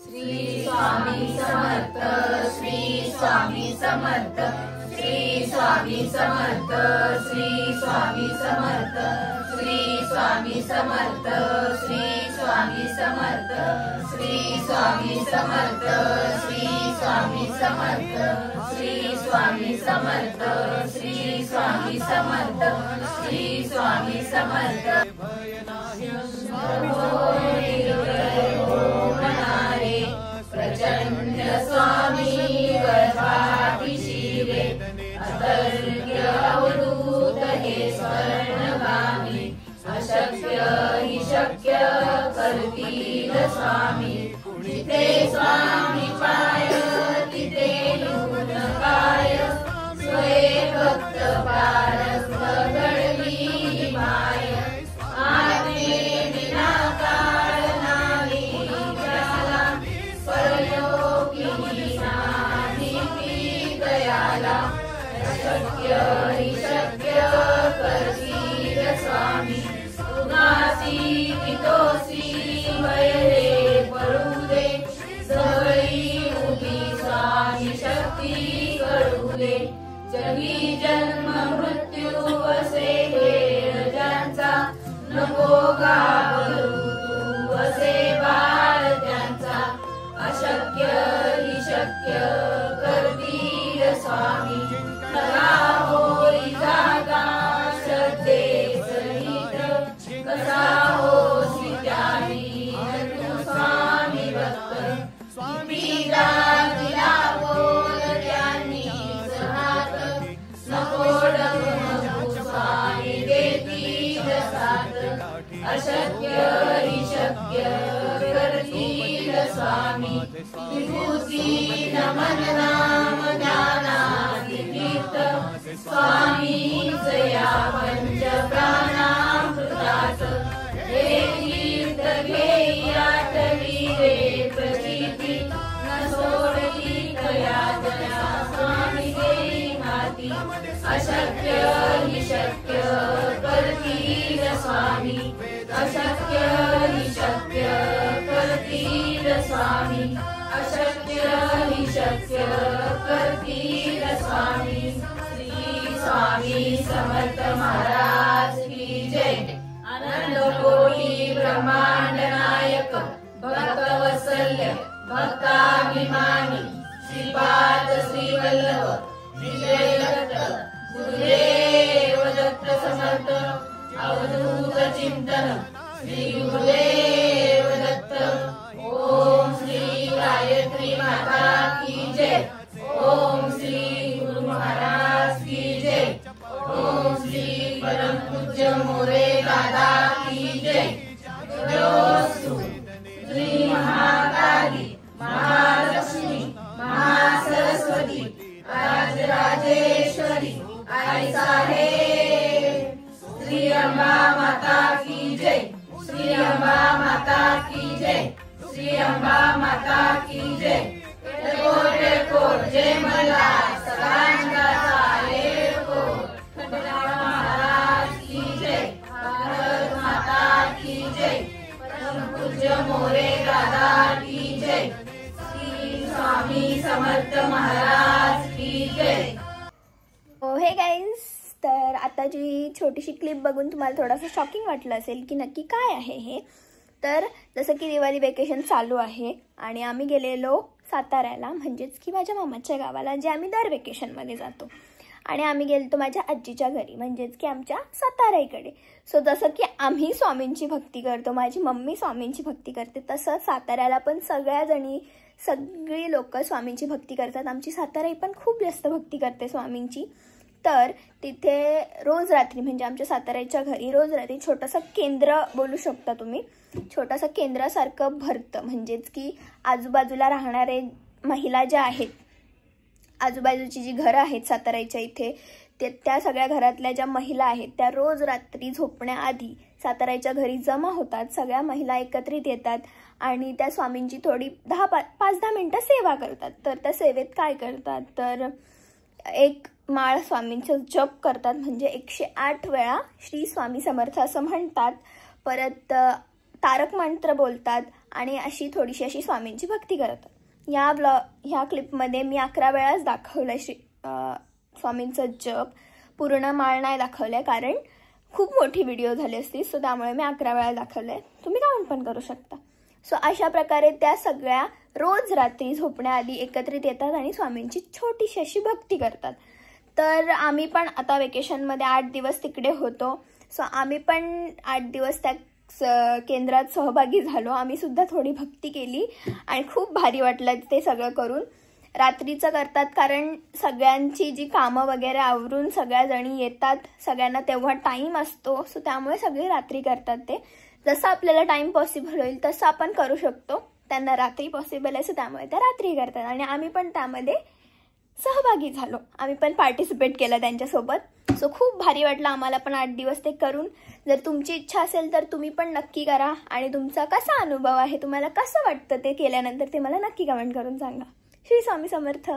श्री स्वामी समर्थ, श्री स्वामी समर्थ, श्री स्वामी समर्थ, श्री स्वामी समर्थ, श्री स्वामी समर्थ, श्री स्वामी समर्थ, श्री स्वामी समर्थ, श्री स्वामी समर्थ, श्री स्वामी समर्थ, श्री स्वामी समर्थ, श्री स्वामी समर्थ। प्रचंड स्वामी गर्भाति शिवे, अतर्क्य अवधूत हे स्वर्णगामी, अशक्य हि शक्य करतील स्वामी। जिथे स्वामी पाय तिथे नून काय, स्वये भक्त पारस घडली माय। आत्मे विना काळ नाही त्याला, परयोगी नाहि दयाला। अशक्य हि शक्य करतील स्वामी, उगासी तितोसी वयरे पडू दे। जवळी उभी स्वामी शक्ती कळू दे। जगी जन्म मृत्यू असे खेळ ज्यांचा, नको घाबरू तू असे बाळ त्यांचा। अशक्य हि शक्य करतील स्वामी, खरा होई जागा श्रद्धे सहित। कसा होसी त्यागी तू स्वामी भक्त, पिता दिला बोल त्यांनी हात। नको डगमगू स्वामी देतील साथ, अशक्य हि शक्य करतील स्वामी। विभूती नमन नाम ज्ञानादितीर्थ, स्वामीच या पंच प्राणामृताच। हे तीर्थ घेई आठवी रे प्रचिती, न सोडली यातना स्वामी देई माती। अशक्य हि शक्य करतील स्वामी, अशक्य हि शक्य करतील स्वामी, अशक्य हि शक्य करतील स्वामी। श्री स्वामी समर्थ महाराज की जय। आनंद कोटी ब्रह्मांड नायक, भक्त वत्सल्य भक्ताभिमानी, श्रीपाद श्री वल्लभ विजय दत्त, गुरुदेव दत्त समर्थ। अवधूत चिंतन श्री गुरुदेव दत्त। ओम श्री गायत्री माता की जय, ओम श्री गुरु महाराज की जय, ओम श्री परम पूज्य मोरे दादा की जय। जयोस्तु श्री महाकाली, महालक्ष्मी, महासरस्वती, राजराजेश्वरी आई साहेब। श्री अंबा माता की जय, श्री अंबा माता की जय, श्री अंबा माता की जय। टेकोट जय मला सदांगाचा एकोट। महाराज की जय, भारत माता की जय, परम पूज्य मोरे दादा की जय। श्री स्वामी समर्थ महाराज की जय। हे गाईज, तर आताची छोटीशी क्लिप बघून तुम्हाला थोडंसं शॉकिंग वाटलं असेल की नक्की काय आहे हे। तर जसं की दिवाळी वेकेशन चालू आहे आणि आम्ही गेलेलो साताऱ्याला, म्हणजेच की माझ्या मामाच्या गावाला, जे आम्ही दर वेकेशनमध्ये जातो। आणि आम्ही गेलो माझ्या आजीच्या घरी, म्हणजेच की आमच्या साताऱ्याकडे। सो जसं की आम्ही स्वामींची भक्ती करतो, माझी मम्मी स्वामींची भक्ती करते, तसं साताऱ्याला पण सगळी लोक स्वामींची भक्ती करतात। आमची साताराई पण खूप जास्त भक्ती करते स्वामींची। तर तिथे रोज रात्री, म्हणजे आमच्या साताऱ्याच्या घरी रोज रात्री छोटंसं केंद्र बोलू शकता तुम्ही, छोटंसं केंद्रासारखं भरतं। म्हणजेच की आजूबाजूला राहणारे महिला ज्या आहेत, आजूबाजूची जी घरं आहेत साताऱ्याच्या इथे, त्या सगळ्या घरातल्या ज्या महिला आहेत त्या रोज रात्री झोपण्याआधी साताऱ्याच्या घरी जमा होतात। सगळ्या महिला एकत्रित येतात आणि त्या स्वामींची थोडी 5-10 मिनिटं सेवा करतात। तर त्या सेवेत काय करतात, तर एक माळ स्वामींचं जप करतात, म्हणजे 108 वेळा श्री स्वामी समर्थ असं म्हणतात। परत तारक मंत्र बोलतात आणि अशी थोडीशी अशी स्वामींची भक्ती करतात. ह्या क्लिपमध्ये मी 11 वेळाच दाखवलं स्वामींचं जप. पूर्ण माळ नाही दाखवलंय कारण खूप मोठी व्हिडिओ झाली असती, सो त्यामुळे मी 11 वेळा दाखवलंय. तुम्ही काउंट पण करू शकता. सो अशा प्रकारे त्या सगळ्या रोज रात्री झोपण्याआधी एकत्रित येतात आणि स्वामींची छोटीशी अशी भक्ती करतात. तर आम्ही पण आता वेकेशनमध्ये 8 दिवस तिकडे होतो. सो आम्ही पण 8 दिवस त्या केंद्रात सहभागी झालो. आम्ही सुद्धा थोडी भक्ती केली आणि खूप भारी वाटलं ते सगळं करून. रात्रीचं करतात कारण सगळ्यांची जी कामं वगैरे आवरून सगळ्या जणी येतात, सगळ्यांना तेव्हा टाईम असतो. सो त्यामुळे सगळे रात्री करतात. ते जसं आपल्याला टाईम पॉसिबल होईल तसं आपण करू शकतो. त्यांना रात्री पॉसिबल आहे, सो त्यामुळे त्या रात्री करतात आणि आम्ही पण त्यामध्ये सहभागी झालो. आम्ही पण पार्टिसिपेट केलं त्यांच्यासोबत. सो खूप भारी वाटलं आम्हाला पण 8 दिवस ते करून. जर तुमची इच्छा असेल तर तुम्ही पण नक्की करा आणि तुमचा कसा अनुभव आहे, तुम्हाला कसं वाटतं ते केल्यानंतर ते मला नक्की कमेंट करून सांगा. श्री स्वामी समर्थ.